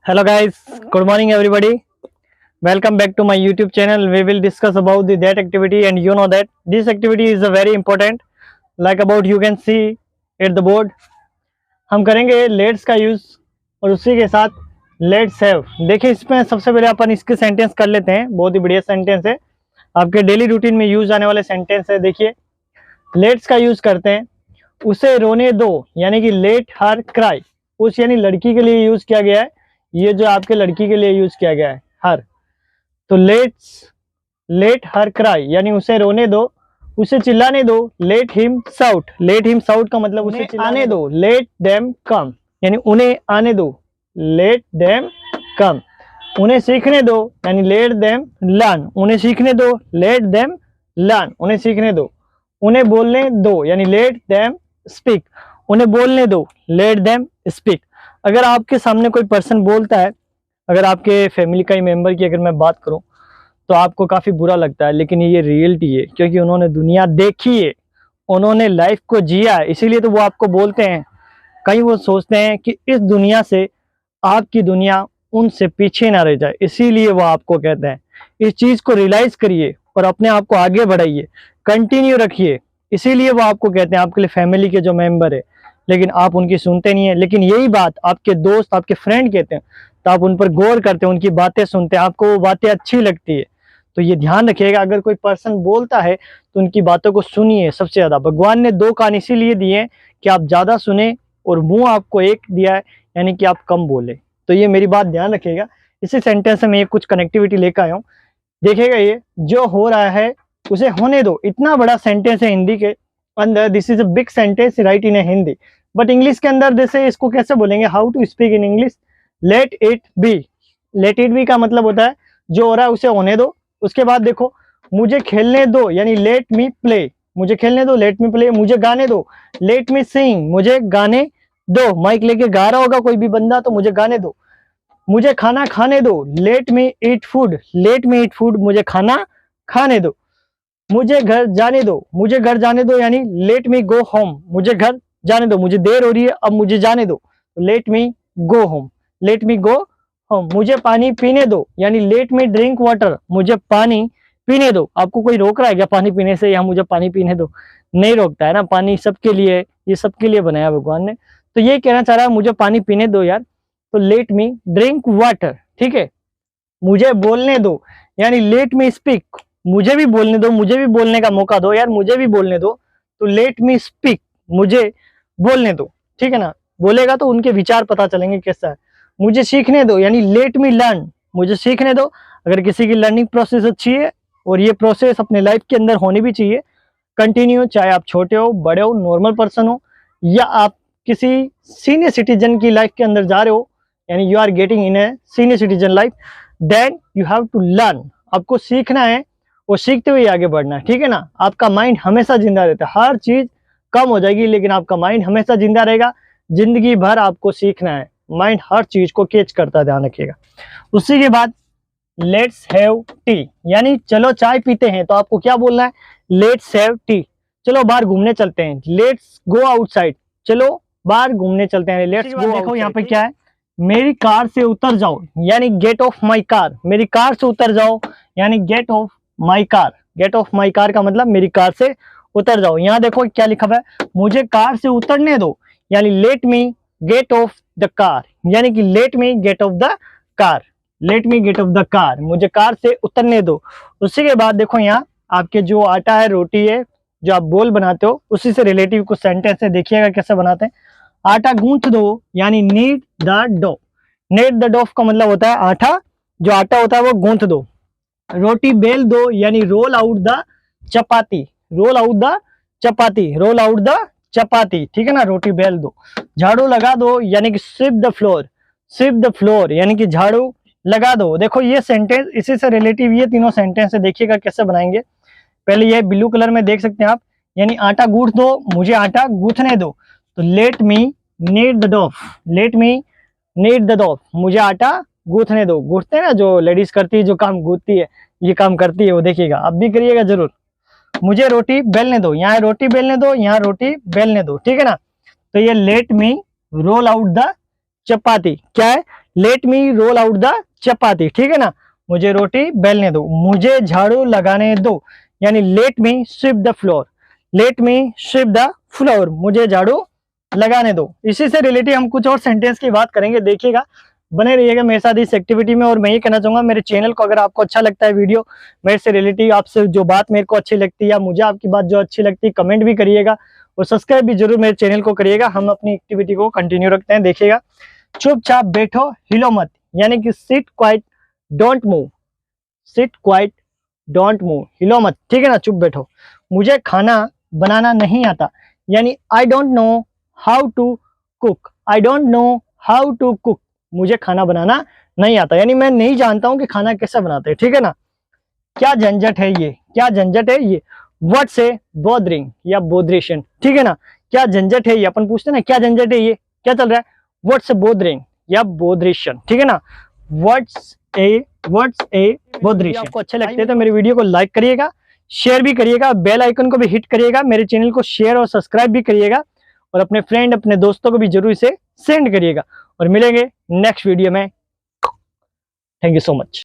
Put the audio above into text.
Hello guys, good morning everybody. Welcome back to my YouTube channel. We will discuss about that activity, and you know that this activity is a very important. Like about you can see at the board. हम करेंगे let's का use और उसी के साथ let's have. देखिए इसमें सबसे पहले अपन इसके सेंटेंस कर लेते हैं। बहुत ही बढ़िया सेंटेंस है, आपके डेली रूटीन में यूज आने वाले सेंटेंस है। देखिए लेट्स का यूज करते हैं, उसे रोने दो यानी कि लेट हर क्राई। उस यानी लड़की के लिए यूज किया गया है, ये जो आपके लड़की के लिए यूज किया गया है हर। तो लेट हर क्राई यानी उसे रोने दो, उसे चिल्लाने दो। Let him shout, let him shout का मतलब उसे आने दो। लेट देम कम यानी उन्हें आने दो। Let them come. उन्हें सीखने दो यानी लेट देम लर्न, उन्हें सीखने दो। लेट देम लर्न, उन्हें सीखने दो। उन्हें बोलने दो यानी लेट देम स्पीक, उन्हें बोलने दो। Let them speak. अगर आपके सामने कोई पर्सन बोलता है, अगर आपके फैमिली का ही मेंबर की अगर मैं बात करूं, तो आपको काफ़ी बुरा लगता है, लेकिन ये रियलिटी है क्योंकि उन्होंने दुनिया देखी है, उन्होंने लाइफ को जिया है, इसीलिए तो वो आपको बोलते हैं। कहीं वो सोचते हैं कि इस दुनिया से आपकी दुनिया उनसे पीछे ना रह जाए, इसीलिए वो आपको कहते हैं। इस चीज़ को रियलाइज करिए और अपने आप को आगे बढ़ाइए, कंटिन्यू रखिए। इसीलिए वो आपको कहते हैं, आपके लिए फैमिली के जो मेंबर है, लेकिन आप उनकी सुनते नहीं है। लेकिन यही बात आपके दोस्त, आपके फ्रेंड कहते हैं, तो आप उन पर गौर करते हैं, उनकी बातें सुनते हैं, आपको वो बातें अच्छी लगती है। तो ये ध्यान रखिएगा, अगर कोई पर्सन बोलता है तो उनकी बातों को सुनिए। सबसे ज़्यादा भगवान ने 2 कान इसीलिए दिए हैं कि आप ज़्यादा सुने, और मुंह आपको एक दिया है यानी कि आप कम बोले। तो ये मेरी बात ध्यान रखिएगा। इसी सेंटेंस से मैं ये कुछ कनेक्टिविटी लेकर आया हूँ। देखिएगा, ये जो हो रहा है उसे होने दो। इतना बड़ा सेंटेंस है हिंदी के अंदर। This is a big sentence right in Hindi, but English के अंदर जैसे इसको कैसे बोलेंगे, how to speak in English. Let it be. Let it be का मतलब होता है जो हो रहा है उसे होने दो। उसके बाद देखो, मुझे खेलने दो यानी लेट मी प्ले, मुझे खेलने दो। Let me play. मुझे गाने दो। लेट मी सिंग, मुझे गाने दो। माइक लेके गा रहा होगा कोई भी बंदा तो मुझे गाने दो। मुझे खाना खाने दो। Let me eat food, let me eat food, मुझे खाना खाने दो। मुझे घर जाने दो, मुझे घर जाने दो यानी लेट मी गो होम, मुझे घर जाने दो। मुझे देर हो रही है, अब मुझे जाने दो। Let me go home, let me go home. मुझे पानी पीने दो यानी लेट मी ड्रिंक वाटर, मुझे पानी पीने दो। आपको कोई रोक रहा है क्या पानी पीने से, या मुझे पानी पीने दो? नहीं रोकता है ना, पानी सबके लिए, ये सबके लिए बनाया भगवान ने। तो ये कहना चाह रहा है मुझे पानी पीने दो यार, तो लेट मी ड्रिंक वाटर। ठीक है। मुझे बोलने दो यानी लेट मी स्पीक, मुझे भी बोलने दो, मुझे भी बोलने का मौका दो यार, मुझे भी बोलने दो। तो लेट मी स्पीक, मुझे बोलने दो। ठीक है ना, बोलेगा तो उनके विचार पता चलेंगे कैसा है। मुझे सीखने दो यानी लेट मी लर्न, मुझे सीखने दो। अगर किसी की लर्निंग प्रोसेस अच्छी है, और ये प्रोसेस अपने लाइफ के अंदर होनी भी चाहिए कंटिन्यू, चाहे आप छोटे हो, बड़े हो, नॉर्मल पर्सन हो, या आप किसी सीनियर सिटीजन की लाइफ के अंदर जा रहे हो, यानी you are getting in a senior citizen life, then you have to learn. आपको सीखना है और सीखते हुए आगे बढ़ना है। ठीक है ना, आपका माइंड हमेशा जिंदा रहता है। हर चीज कम हो जाएगी लेकिन आपका माइंड हमेशा जिंदा रहेगा। जिंदगी भर आपको सीखना है, माइंड हर चीज को कैच करता है, ध्यान रखिएगा। उसी के बाद लेट्स हैव टी यानी चलो चाय पीते हैं, तो आपको क्या बोलना है, लेट्स हैव टी। चलो बाहर घूमने चलते हैं, लेट्स गो आउटसाइड, चलो बाहर घूमने चलते हैं, लेट्स गो। देखो यहाँ पे क्या है, मेरी कार से उतर जाओ यानी गेट ऑफ माई कार, मेरी कार से उतर जाओ यानी get off my car. Get off my car का मतलब मेरी कार से उतर जाओ। यहाँ देखो क्या लिखा हुआ है, मुझे कार से उतरने दो यानी let me gate of the car, यानी कि let me gate of the car, let me gate of the car, मुझे कार से उतरने दो। उसी के बाद देखो यहाँ आपके जो आटा है, रोटी है, जो आप बोल बनाते हो, उसी से रिलेटिव कुछ सेंटेंस है, देखिएगा कैसे बनाते हैं। आटा गूंथ दो यानी knead the dough, knead the dough का मतलब होता है आटा, जो आटा होता है वो गूंथ दो। रोटी बेल दो यानी roll out the chapati, roll out the chapati, roll out the chapati. ठीक है ना, रोटी बेल दो। झाड़ू लगा दो यानी कि sweep the floor, sweep the floor यानी कि झाड़ू लगा दो। देखो ये सेंटेंस इसी से रिलेटिव, ये तीनों सेंटेंस है, देखिएगा कैसे बनाएंगे। पहले ये ब्लू कलर में देख सकते हैं आप, यानी आटा गूंथ दो, मुझे आटा गूंथने दो। तो let me knead the dough, let me knead the dough, मुझे आटा गूंथने दो। गूंथते हैं ना, जो लेडीज करती है, जो काम गूंथती है, ये काम करती है वो, देखिएगा आप भी करिएगा जरूर। मुझे रोटी बेलने दो, यहाँ रोटी बेलने दो, यहाँ रोटी बेलने दो। ठीक है ना, तो ये let me roll out the chapati क्या है, let me roll out the chapati, ठीक है ना, मुझे रोटी बेलने दो, मुझे झाड़ू लगाने दो, यानी let me sweep the floor, let me sweep the floor, मुझे झाड़ू लगाने दो। इसी से रिलेटेड हम कुछ और सेंटेंस की बात करेंगे, देखिएगा, बने रहिएगा मेरे साथ इस एक्टिविटी में। और मैं ये कहना चाहूंगा, मेरे चैनल को अगर आपको अच्छा लगता है वीडियो मेरे से रिलेटेड, आपसे जो बात मेरे को अच्छी लगती है या मुझे आपकी बात जो अच्छी लगती है, कमेंट भी करिएगा और सब्सक्राइब भी जरूर मेरे चैनल को करिएगा। हम अपनी एक्टिविटी को कंटिन्यू रखते हैं। देखिएगा, चुपचाप बैठो, हिलो मत, यानी कि sit quiet don't move, sit quiet don't move, हिलो मत, ठीक है ना, चुप बैठो। मुझे खाना बनाना नहीं आता, यानी I don't know how to cook, I don't know how to cook, मुझे खाना बनाना नहीं आता, यानी मैं नहीं जानता हूं कि खाना कैसे बनाते हैं, ठीक है ना। क्या झंझट है ये, क्या झंझट है ये, वर्ड से बोदरिंग या बोदरेशन, ठीक है ना, क्या झंझट है ये, अपन पूछते हैं ना क्या झंझट है ये, क्या चल रहा है, वर्ड से बोदरिंग या बोदरेशन, ठीक है ना, वर्ड्स ए बोदरेशन। आपको अच्छे लगते हैं तो मेरे वीडियो को लाइक करिएगा, शेयर भी करिएगा, बेल आइकन को भी हिट करिएगा, मेरे चैनल को शेयर और सब्सक्राइब भी करिएगा और अपने फ्रेंड अपने दोस्तों को भी जरूर इसे सेंड करिएगा। और मिलेंगे नेक्स्ट वीडियो में। Thank you so much.